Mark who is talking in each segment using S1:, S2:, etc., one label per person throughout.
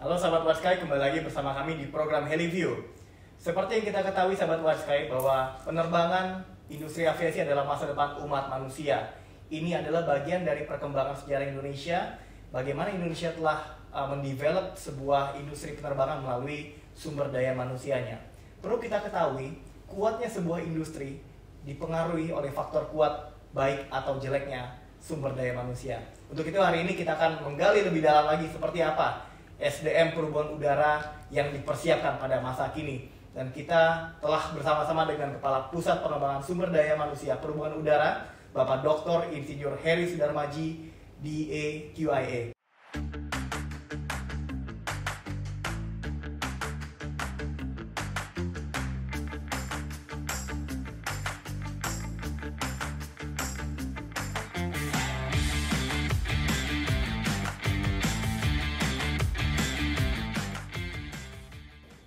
S1: Halo sahabat Warskai, kembali lagi bersama kami di program HeliView. Seperti yang kita ketahui sahabat Warskai bahwa penerbangan industri aviasi adalah masa depan umat manusia. Ini adalah bagian dari perkembangan sejarah Indonesia, bagaimana Indonesia telah mendevelop sebuah industri penerbangan melalui sumber daya manusianya. Perlu kita ketahui, kuatnya sebuah industri dipengaruhi oleh faktor kuat baik atau jeleknya sumber daya manusia. Untuk itu hari ini kita akan menggali lebih dalam lagi seperti apa SDM perhubungan udara yang dipersiapkan pada masa kini. Dan kita telah bersama-sama dengan Kepala Pusat Pengembangan Sumber Daya Manusia Perhubungan Udara, Bapak Dr. Insinyur Heri Sudarmaji, DAQIA.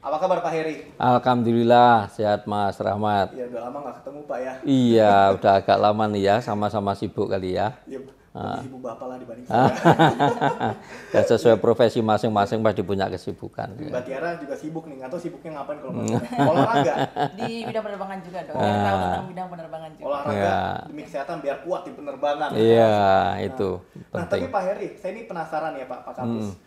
S1: Apa kabar Pak Heri?
S2: Alhamdulillah, sehat Mas Rahmat.
S1: Ya udah lama nggak ketemu Pak ya.
S2: Iya, udah agak lama nih ya, sama-sama sibuk kali ya.
S1: Iya, lebih sibuk Bapak lah dibanding saya.
S2: Ya sesuai profesi masing-masing pasti punya kesibukan.
S1: Mbak Tiara juga sibuk nih, nggak tahu sibuknya ngapain kalau olahraga.
S3: Di bidang penerbangan juga dong. Kita tahu tentang bidang penerbangan juga.
S1: Olahraga
S2: Ya.
S1: demi kesehatan biar kuat di penerbangan.
S2: Iya, itu
S1: Nah,
S2: penting.
S1: tapi Pak Heri, saya ini penasaran ya Pak Kapus.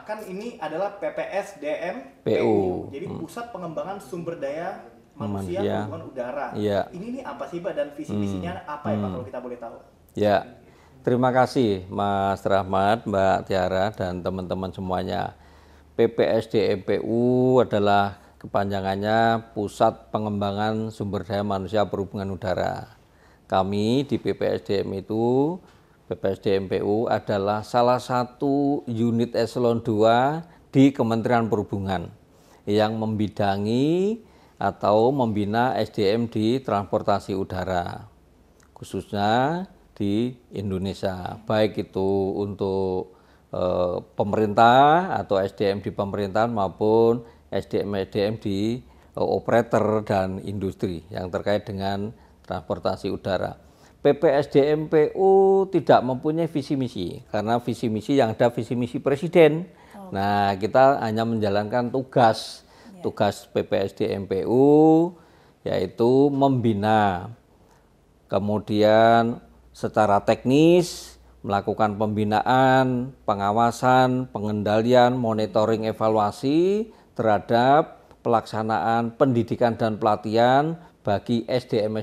S1: Kan ini adalah PPSDM PU, jadi Pusat Pengembangan Sumber Daya Manusia Perhubungan Udara.
S2: Iya.
S1: Ini apa sih Pak dan visi misinya apa ya Pak kalau kita boleh tahu?
S2: Ya, terima kasih Mas Rahmat, Mbak Tiara, dan teman-teman semuanya. PPSDMPU adalah kepanjangannya Pusat Pengembangan Sumber Daya Manusia Perhubungan Udara. Kami di PPSDMPU adalah salah satu unit eselon 2 di Kementerian Perhubungan yang membidangi atau membina SDM di transportasi udara, khususnya di Indonesia, baik itu untuk pemerintah atau SDM di pemerintahan maupun SDM di operator dan industri yang terkait dengan transportasi udara. PPSDMPU tidak mempunyai visi misi karena visi misi yang ada visi misi presiden. Nah, kita hanya menjalankan tugas PPSDMPU yaitu membina, kemudian secara teknis melakukan pembinaan, pengawasan, pengendalian, monitoring, evaluasi terhadap pelaksanaan pendidikan dan pelatihan bagi SDM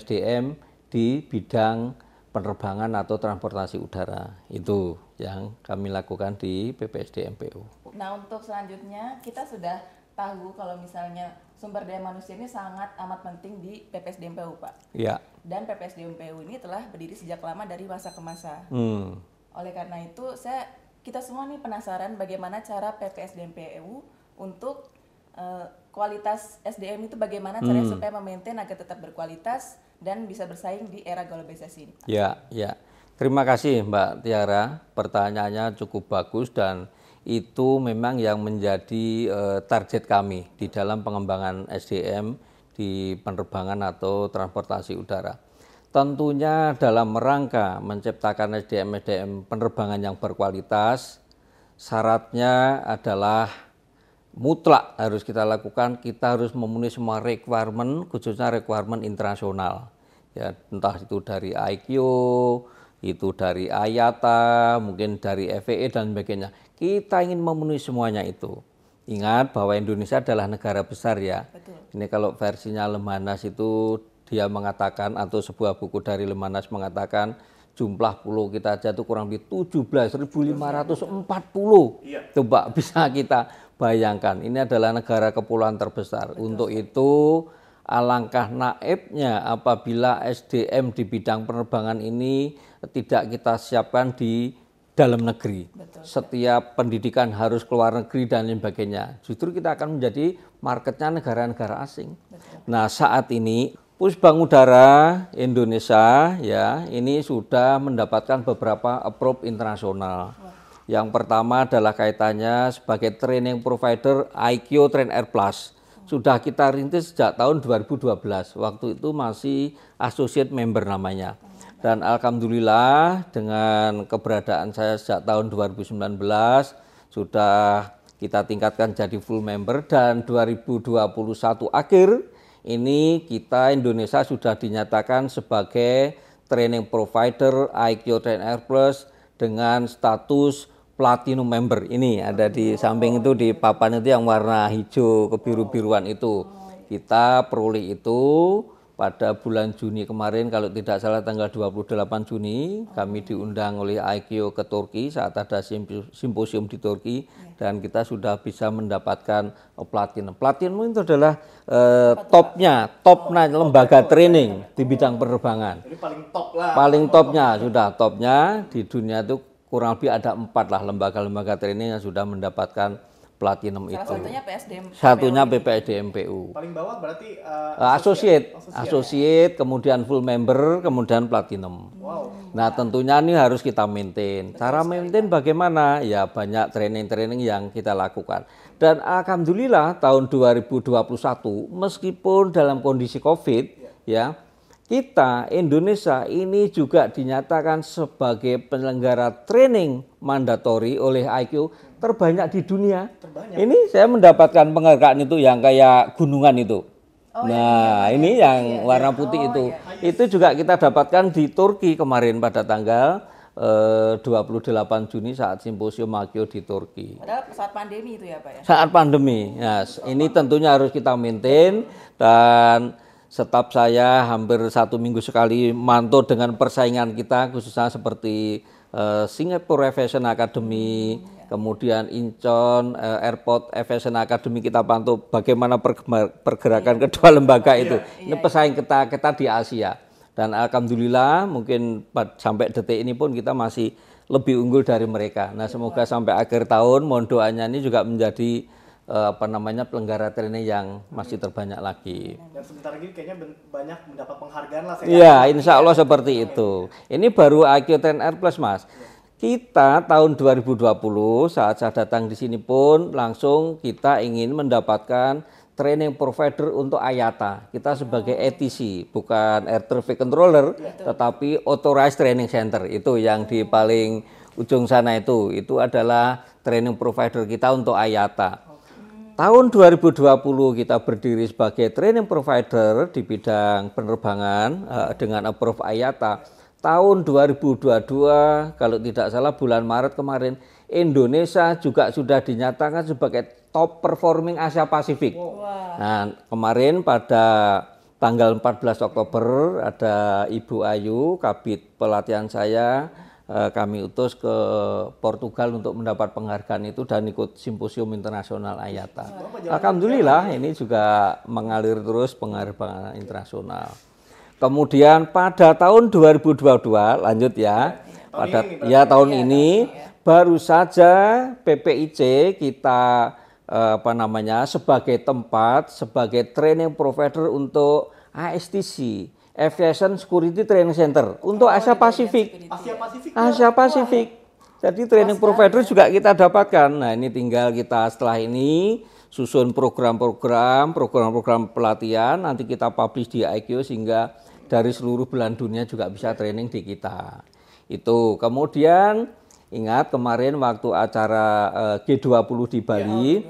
S2: di bidang penerbangan atau transportasi udara. Itu yang kami lakukan di PPSDMPU.
S3: Nah, untuk selanjutnya kita sudah tahu kalau misalnya sumber daya manusia ini sangat amat penting di PPSDMPU, Pak.
S2: Ya.
S3: Dan PPSDMPU ini telah berdiri sejak lama dari masa ke masa. Oleh karena itu, kita semua nih penasaran bagaimana cara PPSDMPU untuk kualitas SDM itu bagaimana caranya supaya memaintain agar tetap berkualitas dan bisa bersaing di era globalisasi ini.
S2: Ya. Terima kasih Mbak Tiara, pertanyaannya cukup bagus dan itu memang yang menjadi target kami di dalam pengembangan SDM di penerbangan atau transportasi udara. Tentunya dalam rangka menciptakan SDM penerbangan yang berkualitas, syaratnya adalah mutlak harus kita lakukan, kita harus memenuhi semua requirement, khususnya requirement internasional. Ya, entah itu dari ICAO, itu dari IATA, mungkin dari FAA dan sebagainya. Kita ingin memenuhi semuanya itu. Ingat bahwa Indonesia adalah negara besar ya.
S3: Betul.
S2: Ini kalau versinya Lemhanas itu dia mengatakan, atau sebuah buku dari Lemhanas mengatakan jumlah pulau kita aja itu kurang lebih 17.540. Coba bisa kita bayangkan, ini adalah negara kepulauan terbesar. Untuk itu alangkah naibnya apabila SDM di bidang penerbangan ini tidak kita siapkan di dalam negeri. Setiap pendidikan harus keluar negeri dan sebagainya. Justru kita akan menjadi marketnya negara-negara asing. Nah, saat ini Pusbang Udara Indonesia ya ini sudah mendapatkan beberapa approve internasional. Yang pertama adalah kaitannya sebagai training provider ICAO Train Air Plus. Sudah kita rintis sejak tahun 2012. Waktu itu masih associate member namanya. Dan alhamdulillah dengan keberadaan saya sejak tahun 2019 sudah kita tingkatkan jadi full member, dan 2021 akhir ini Indonesia sudah dinyatakan sebagai training provider IQ Train Air Plus dengan status platinum member. Ini ada di samping itu, di papan itu yang warna hijau kebiru-biruan itu. Kita peroleh itu pada bulan Juni kemarin, kalau tidak salah tanggal 28 Juni, kami diundang oleh IQ ke Turki saat ada simposium di Turki, dan kita sudah bisa mendapatkan platinum. Platinum itu adalah top lembaga training di bidang penerbangan.
S1: Jadi paling top lah.
S2: Paling topnya, sudah topnya di dunia itu kurang lebih ada 4 lah lembaga-lembaga training yang sudah mendapatkan platinum itu.
S3: Salah satunya PSDM.
S2: Satunya PPSDMPU.
S1: Paling bawah berarti
S2: associate, kemudian full member, kemudian platinum.
S1: Wow.
S2: Nah, tentunya ini harus kita maintain. Cara maintain bagaimana? Ya banyak training-training yang kita lakukan. Dan alhamdulillah tahun 2021 meskipun dalam kondisi Covid ya, kita Indonesia ini juga dinyatakan sebagai penyelenggara training mandatori oleh IQ terbanyak di dunia. Ini saya mendapatkan penghargaan itu yang kayak gunungan itu. Ini yang warna putih itu. Itu juga kita dapatkan di Turki kemarin pada tanggal 28 Juni saat simposium IQ di Turki.
S3: Padahal saat pandemi itu ya Pak ya?
S2: Saat pandemi. Nah, ini tentunya harus kita maintain, dan staf saya hampir 1 minggu sekali mantau dengan persaingan kita, khususnya seperti Singapore Aviation Academy, kemudian Incheon Airport Aviation Academy, kita pantau bagaimana pergerakan kedua lembaga itu. Ini pesaing kita di Asia, dan alhamdulillah mungkin sampai detik ini pun kita masih lebih unggul dari mereka. Nah, semoga sampai akhir tahun, mohon doanya ini juga menjadi penyelenggara training yang masih terbanyak lagi.
S1: Dan sebentar lagi kayaknya banyak mendapat penghargaan lah.
S2: Iya, insya Allah seperti itu. Ini baru IQ Train Air Plus, Mas. Kita tahun 2020 saat saya datang di sini pun langsung kita ingin mendapatkan training provider untuk IATA. Kita sebagai ATC, bukan Air Traffic Controller, tetapi Authorized Training Center. Itu yang di paling ujung sana itu adalah training provider kita untuk IATA. Tahun 2020 kita berdiri sebagai training provider di bidang penerbangan dengan approve IATA. Tahun 2022 kalau tidak salah bulan Maret kemarin, Indonesia juga sudah dinyatakan sebagai top performing Asia Pasifik. Nah, kemarin pada tanggal 14 Oktober ada Ibu Ayu, Kabid pelatihan saya, kami utus ke Portugal untuk mendapat penghargaan itu dan ikut simposium internasional IATA. Alhamdulillah ini juga mengalir terus penghargaan internasional. Kemudian pada tahun 2022 lanjut ya, tahun ini baru saja PPIC kita sebagai tempat, sebagai training provider untuk ASTC, Aviation Security Training Center untuk Asia Pasifik. Asia Pasifik. Jadi training provider juga kita dapatkan. Nah, ini tinggal kita setelah ini susun program-program pelatihan, nanti kita publish di IQ sehingga dari seluruh belahan dunia juga bisa training di kita. Itu. Kemudian ingat kemarin waktu acara G20 di Bali,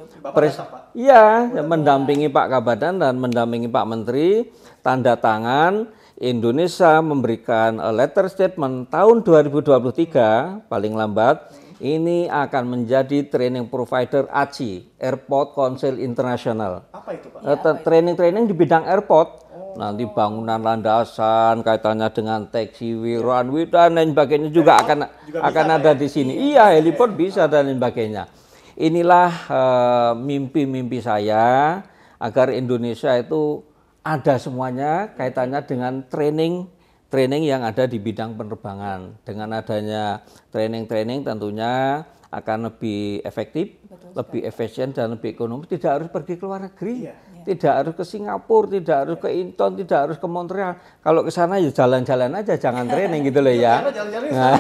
S2: mendampingi Pak Kabadan dan mendampingi Pak Menteri, tanda tangan Indonesia memberikan letter statement tahun 2023 paling lambat ini akan menjadi training provider ACI, Airport Council International.
S1: Apa itu Pak?
S2: Training di bidang airport. Nanti bangunan landasan kaitannya dengan taxiway, runway dan lain sebagainya juga akan ada di sini. Iya, heliport bisa dan lain sebagainya. Inilah mimpi-mimpi saya agar Indonesia itu ada semuanya kaitannya dengan training yang ada di bidang penerbangan. Dengan adanya training tentunya akan lebih efektif, lebih efisien dan lebih ekonomis. Tidak harus pergi ke luar negeri, tidak harus ke Singapura, tidak harus ke Incheon, tidak harus ke Montreal. Kalau ke sana ya jalan-jalan aja, jangan training gitu loh ya. Nah,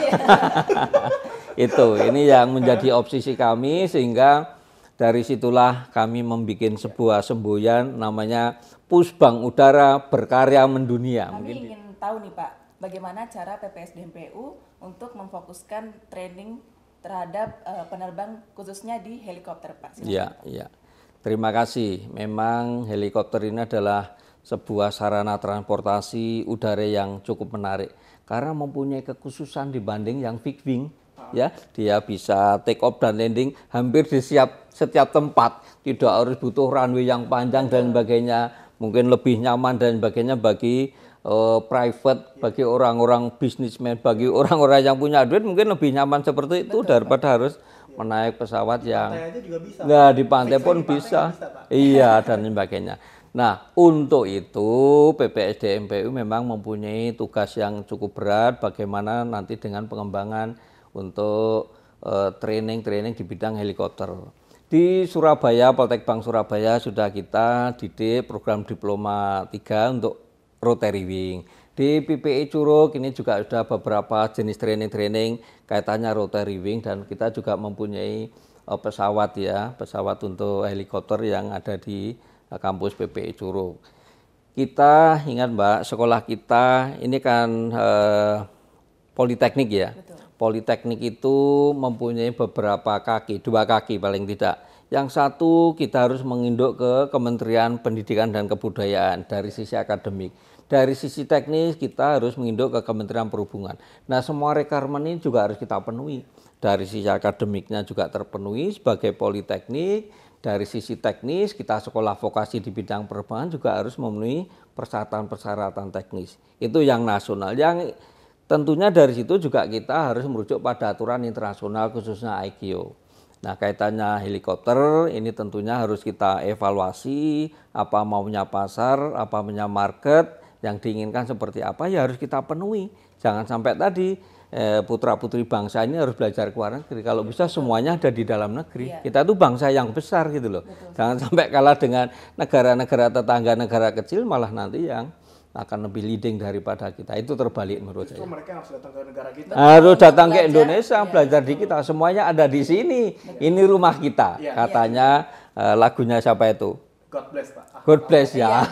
S2: ini yang menjadi obsesi kami, sehingga dari situlah kami membuat sebuah semboyan namanya Pusbang Udara Berkarya Mendunia.
S3: Kami ingin tahu nih Pak, bagaimana cara PPSDMPU untuk memfokuskan training terhadap penerbang khususnya di helikopter, Pak. Silakan,
S2: Iya,
S3: Pak.
S2: iya. Terima kasih. Memang helikopter ini adalah sebuah sarana transportasi udara yang cukup menarik karena mempunyai kekhususan dibanding yang fixed wing. Ya, dia bisa take off dan landing hampir di setiap tempat. Tidak harus butuh runway yang panjang dan sebagainya. Mungkin lebih nyaman dan sebagainya bagi private, bagi orang-orang bisnismen, bagi orang-orang yang punya duit mungkin lebih nyaman seperti itu daripada harus menaik pesawat yang
S1: Pantai aja juga bisa.
S2: nah di pantai
S1: Fix
S2: pun
S1: lagi, pantai
S2: bisa,
S1: nggak bisa, Pak.
S2: iya dan sebagainya. Nah untuk itu PPSDMPU memang mempunyai tugas yang cukup berat bagaimana nanti dengan pengembangan untuk training di bidang helikopter. Di Surabaya, Poltekbang Surabaya sudah kita didik program diploma 3 untuk rotary wing. Di PPI Curug ini juga sudah beberapa jenis training kaitannya rotary wing dan kita juga mempunyai pesawat ya, pesawat untuk helikopter yang ada di kampus PPI Curug. Kita ingat Mbak, sekolah kita ini kan politeknik ya.
S3: Betul.
S2: Politeknik itu mempunyai beberapa kaki, 2 kaki paling tidak. Yang satu kita harus menginduk ke Kementerian Pendidikan dan Kebudayaan dari sisi akademik. Dari sisi teknis kita harus menginduk ke Kementerian Perhubungan. Nah semua requirement ini juga harus kita penuhi. Dari sisi akademiknya juga terpenuhi sebagai politeknik. Dari sisi teknis kita sekolah vokasi di bidang penerbangan juga harus memenuhi persyaratan-persyaratan teknis. Itu yang nasional. Yang tentunya dari situ juga kita harus merujuk pada aturan internasional khususnya ICAO. Nah kaitannya helikopter ini tentunya harus kita evaluasi apa maunya pasar, apa maunya market, yang diinginkan seperti apa ya harus kita penuhi. Jangan sampai tadi putra-putri bangsa ini harus belajar ke luar negeri. Kalau bisa semuanya ada di dalam negeri.
S3: Iya.
S2: Kita tuh bangsa yang besar gitu loh.
S3: Betul.
S2: Jangan sampai kalah dengan negara-negara tetangga, negara kecil malah nanti yang akan lebih leading daripada kita. Itu terbalik menurut
S1: Justru
S2: saya.
S1: mereka harus datang ke negara kita.
S2: Harus datang ke
S3: Belajar,
S2: Indonesia,
S3: ya,
S2: belajar di kita. Semuanya ada di sini. Ini rumah kita.
S1: Iya.
S2: Katanya lagunya siapa itu?
S1: God bless, Pak.
S2: God bless ya.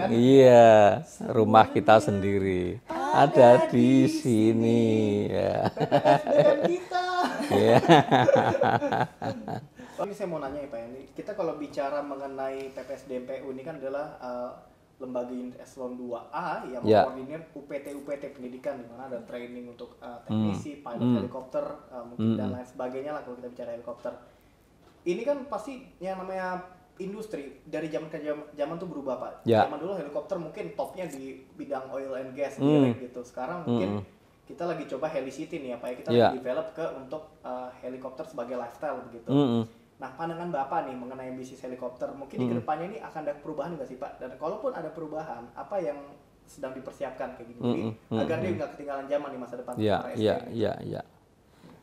S2: Iya, rumah kita sendiri. Ada di sini ya.
S1: Dengan kita.
S2: Iya.
S1: Ini saya mau nanya ya Pak, ini kita kalau bicara mengenai PPSDMPU ini kan adalah lembaga eselon 2A yang
S2: Ya.
S1: mengkoordinir UPT pendidikan di mana ada training untuk teknisi, pilot helikopter, mungkin dan lain sebagainya lah kalau kita bicara helikopter. Ini kan pasti yang namanya industri dari zaman ke zaman tuh berubah Pak.
S2: Ya.
S1: Zaman dulu helikopter mungkin topnya di bidang oil and gas gitu. Sekarang mungkin kita lagi coba Helicity nih ya Pak, kita
S2: Ya.
S1: lagi develop ke untuk helikopter sebagai lifestyle begitu. Nah, pandangan Bapak nih mengenai bisnis helikopter, mungkin di kedepannya ini akan ada perubahan nggak sih Pak? Dan kalaupun ada perubahan, apa yang sedang dipersiapkan kayak gini? Agar dia nggak ketinggalan zaman di masa depan.
S2: Ya,
S1: para
S2: ya,
S1: SDM.
S2: ya, ya.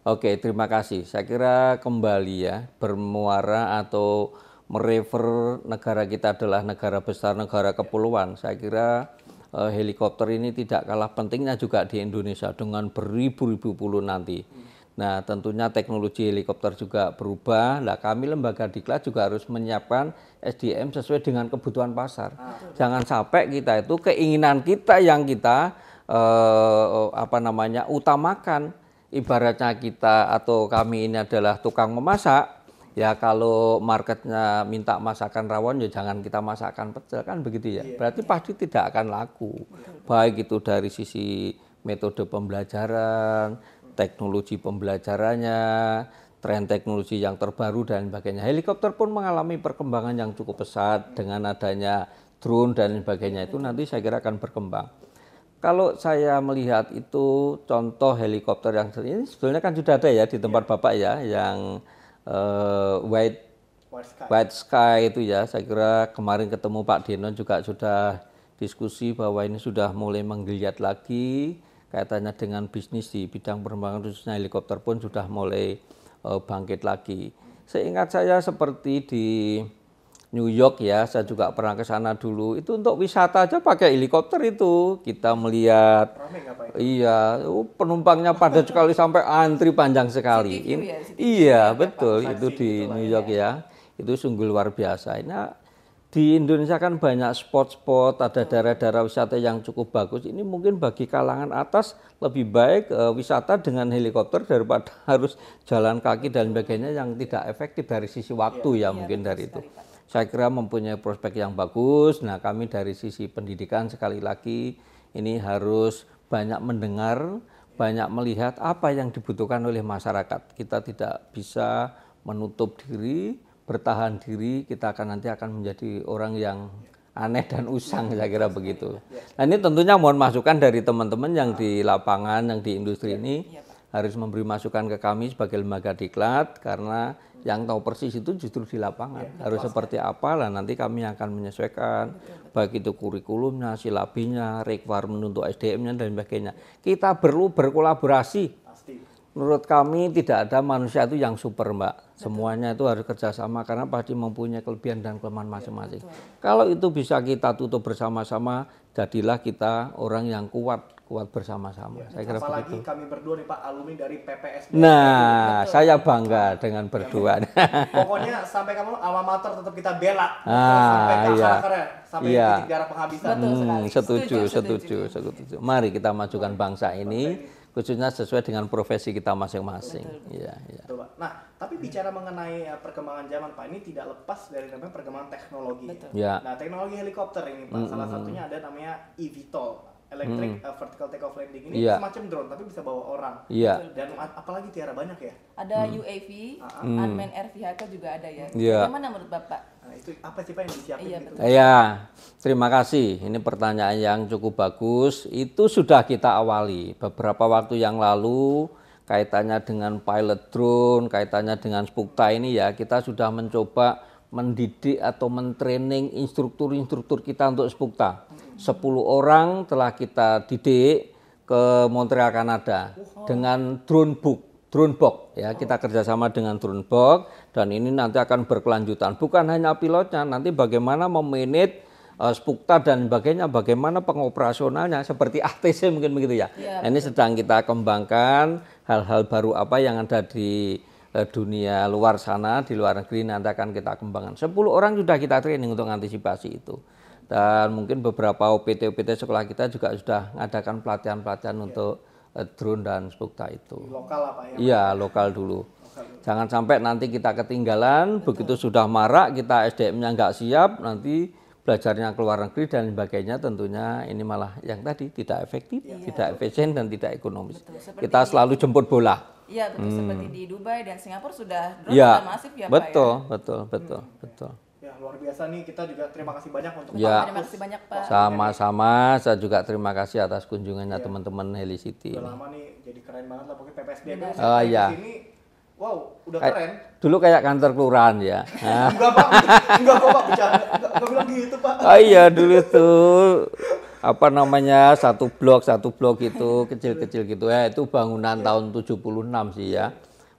S2: Oke, terima kasih. Saya kira kembali ya, bermuara atau merefer negara kita adalah negara besar, negara kepulauan. Saya kira helikopter ini tidak kalah pentingnya juga di Indonesia dengan beribu-ribu pulau nanti. Nah, tentunya teknologi helikopter juga berubah. Nah, kami lembaga Diklat juga harus menyiapkan SDM sesuai dengan kebutuhan pasar. Jangan sampai kita itu keinginan kita yang kita utamakan. Ibaratnya kita atau kami ini adalah tukang memasak. Ya kalau marketnya minta masakan rawon ya jangan kita masakkan pecel kan begitu ya. Berarti pasti tidak akan laku. Baik itu dari sisi metode pembelajaran, teknologi pembelajarannya, tren teknologi yang terbaru dan sebagainya. Helikopter pun mengalami perkembangan yang cukup pesat dengan adanya drone dan sebagainya itu nanti saya kira akan berkembang. Kalau saya melihat itu contoh helikopter yang ini sebetulnya kan sudah ada ya di tempat Bapak ya yang White Sky itu ya. Saya kira kemarin ketemu Pak Denon juga sudah diskusi bahwa ini sudah mulai menggeliat lagi. Kaitannya dengan bisnis di bidang penerbangan khususnya helikopter pun sudah mulai bangkit lagi. Seingat saya seperti di New York ya, saya juga pernah ke sana dulu. Itu untuk wisata aja pakai helikopter itu. Kita melihat, iya, penumpangnya padat sekali sampai antri panjang sekali.
S3: City view ya,
S2: Iya, betul. Itu di New York ya. Itu sungguh luar biasa. Nah, di Indonesia kan banyak spot-spot, ada daerah-daerah wisata yang cukup bagus. Ini mungkin bagi kalangan atas lebih baik wisata dengan helikopter daripada harus jalan kaki dan sebagainya yang tidak efektif dari sisi waktu ya mungkin dari itu. Saya kira mempunyai prospek yang bagus. Nah, kami dari sisi pendidikan sekali lagi ini harus banyak mendengar, banyak melihat apa yang dibutuhkan oleh masyarakat. Kita tidak bisa menutup diri, bertahan diri, kita nanti akan menjadi orang yang aneh dan usang, saya kira begitu. Nah, ini tentunya mohon masukan dari teman-teman yang di lapangan, yang di industri ini harus memberi masukan ke kami sebagai lembaga diklat, karena yang tahu persis itu justru di lapangan. Harus seperti apa lah, nanti kami akan menyesuaikan, baik itu kurikulumnya, silabinya, requirement untuk SDM-nya dan sebagainya. Kita perlu berkolaborasi. Menurut kami tidak ada manusia itu yang super, Mbak. Semuanya itu harus kerjasama karena pasti mempunyai kelebihan dan kelemahan masing-masing. Kalau itu bisa kita tutup bersama-sama, jadilah kita orang yang kuat bersama-sama. Saya kira
S1: apalagi
S2: begitu.
S1: kami berdua nih Pak, alumni dari PPS.
S2: Nah, saya bangga dengan berdua.
S1: Pokoknya sampai kamu alma mater tetap kita bela. Sampai ke
S2: iya.
S1: akar-akarnya, sampai
S2: Iya.
S1: titik darah penghabisan.
S2: Setuju. Mari kita majukan bangsa ini, khususnya sesuai dengan profesi kita masing-masing. Iya.
S1: Betul, Pak. Nah, tapi bicara mengenai perkembangan zaman, Pak, ini tidak lepas dari namanya perkembangan teknologi.
S2: Ya.
S1: Nah, teknologi helikopter ini, Pak, salah satunya ada namanya eVTOL, Electric Vertical Take Off Landing. Ini semacam drone, tapi bisa bawa orang.
S2: Iya.
S1: Dan apalagi Tiara banyak ya.
S3: Ada UAV, Unmanned Air Vehicle juga ada ya.
S2: Iya.
S3: Bagaimana menurut Bapak?
S1: Nah, itu apa sih Pak yang disiapin gitu?
S2: Ya, terima kasih. Ini pertanyaan yang cukup bagus. Itu sudah kita awali beberapa waktu yang lalu, kaitannya dengan pilot drone, kaitannya dengan Spukta ini ya, kita sudah mencoba mendidik atau mentraining instruktur kita untuk Spukta. 10 orang telah kita didik ke Montreal, Kanada dengan drone box ya, kita kerjasama dengan drone box dan ini nanti akan berkelanjutan. Bukan hanya pilotnya, nanti bagaimana memanage Spukta dan sebagainya, bagaimana pengoperasionalnya seperti ATC mungkin begitu ya. Nah, ini sedang kita kembangkan hal-hal baru apa yang ada di dunia luar sana, di luar negeri nanti akan kita kembangkan. 10 orang sudah kita training untuk antisipasi itu. Dan mungkin beberapa OPT sekolah kita juga sudah mengadakan pelatihan-pelatihan untuk drone dan Spukta itu.
S1: Lokal apa ya?
S2: Iya, lokal dulu. Jangan sampai nanti kita ketinggalan, begitu sudah marak, kita SDM-nya nggak siap, nanti belajarnya ke luar negeri dan sebagainya, tentunya ini malah yang tadi tidak efektif, tidak efisien dan tidak ekonomis. Kita selalu jemput bola.
S3: Iya, betul, seperti di Dubai dan Singapura sudah drone sudah masif ya, Pak ya.
S2: Betul.
S1: Ya, luar biasa nih, kita juga terima kasih banyak untuk
S3: Terima kasih banyak, Pak.
S2: Sama-sama, saya juga terima kasih atas kunjungannya teman-teman Helicity.
S1: Udah lama nih, jadi keren banget lah pokoknya PPSDB.
S2: Oh iya.
S1: Ini wow, udah keren.
S2: Dulu kayak kantor kelurahan ya.
S1: Enggak Pak, enggak kok Pak, bercanda. Enggak bilang gitu Pak.
S2: Oh iya, dulu tuh apa namanya satu blok itu kecil-kecil gitu ya, itu bangunan tahun 76 sih ya.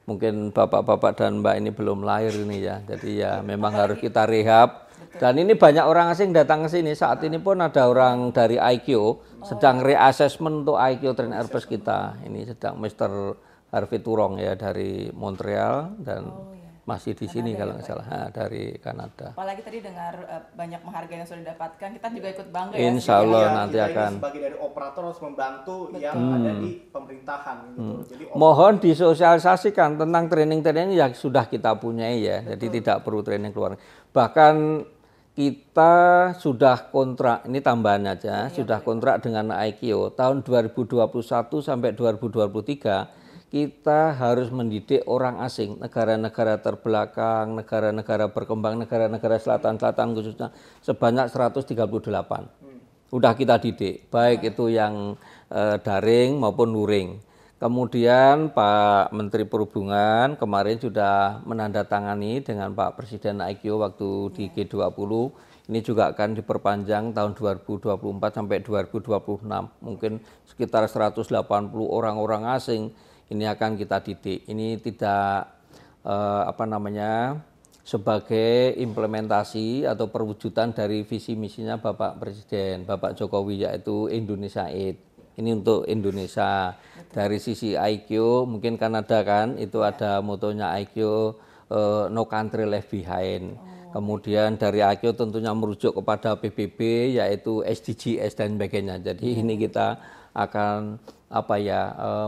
S2: Mungkin bapak-bapak dan mbak ini belum lahir ini ya, jadi ya memang harus kita rehab. Dan ini banyak orang asing datang ke sini. Saat ini pun ada orang dari IQ sedang reassessment untuk IQ Train Airbus kita. Ini sedang Mr. Harvey Turong ya dari Montreal dan masih di sini kalau nggak salah dari Kanada.
S3: Apalagi tadi dengar banyak penghargaan yang sudah didapatkan, kita juga ikut bangga ya.
S2: Insya Allah nanti
S1: kita
S2: akan.
S1: Ini sebagai dari operator harus membantu yang ada di pemerintahan gitu. Jadi
S2: mohon disosialisasikan tentang training-training yang sudah kita punyai ya. Jadi tidak perlu training keluar. Bahkan kita sudah kontrak, ini tambahan aja, sudah kontrak dengan IQ tahun 2021 sampai 2023. Kita harus mendidik orang asing, negara-negara terbelakang, negara-negara berkembang, negara-negara selatan-selatan khususnya sebanyak 138. Udah kita didik, baik itu yang daring maupun luring. Kemudian Pak Menteri Perhubungan kemarin sudah menandatangani dengan Pak Presiden IQ waktu di G20. Ini juga akan diperpanjang tahun 2024 sampai 2026. Mungkin sekitar 180 orang-orang asing ini akan kita didik. Ini tidak sebagai implementasi atau perwujudan dari visi misinya Bapak Presiden, Bapak Jokowi, yaitu Indonesia Aid. Ini untuk Indonesia. Dari sisi IQ, mungkin Kanada kan itu ada motonya IQ no country left behind. Kemudian dari AKIO tentunya merujuk kepada PBB yaitu SDGs dan sebagainya. Jadi ini kita akan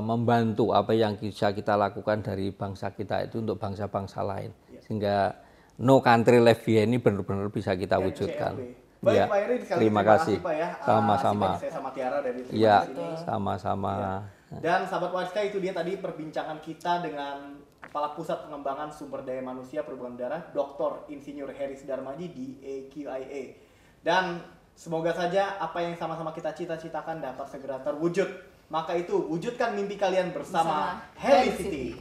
S2: membantu apa yang bisa kita lakukan dari bangsa kita itu untuk bangsa-bangsa lain. Sehingga no country left behind ini benar-benar bisa kita wujudkan.
S1: Baik,
S2: Ya,
S1: Pak Eri, sekali
S2: terima kasih.
S1: Pak ya.
S2: Sama-sama.
S1: Saya sama Tiara dari
S2: Ya,
S1: sini.
S2: sama-sama.
S1: Dan sahabat Warska, itu dia tadi perbincangan kita dengan Kepala Pusat Pengembangan Sumber Daya Manusia Perhubungan Udara, Dr. Insinyur Heri Sudarmaji di AQIA. Dan semoga saja apa yang sama-sama kita cita-citakan dapat segera terwujud. Maka itu, wujudkan mimpi kalian bersama Helicity.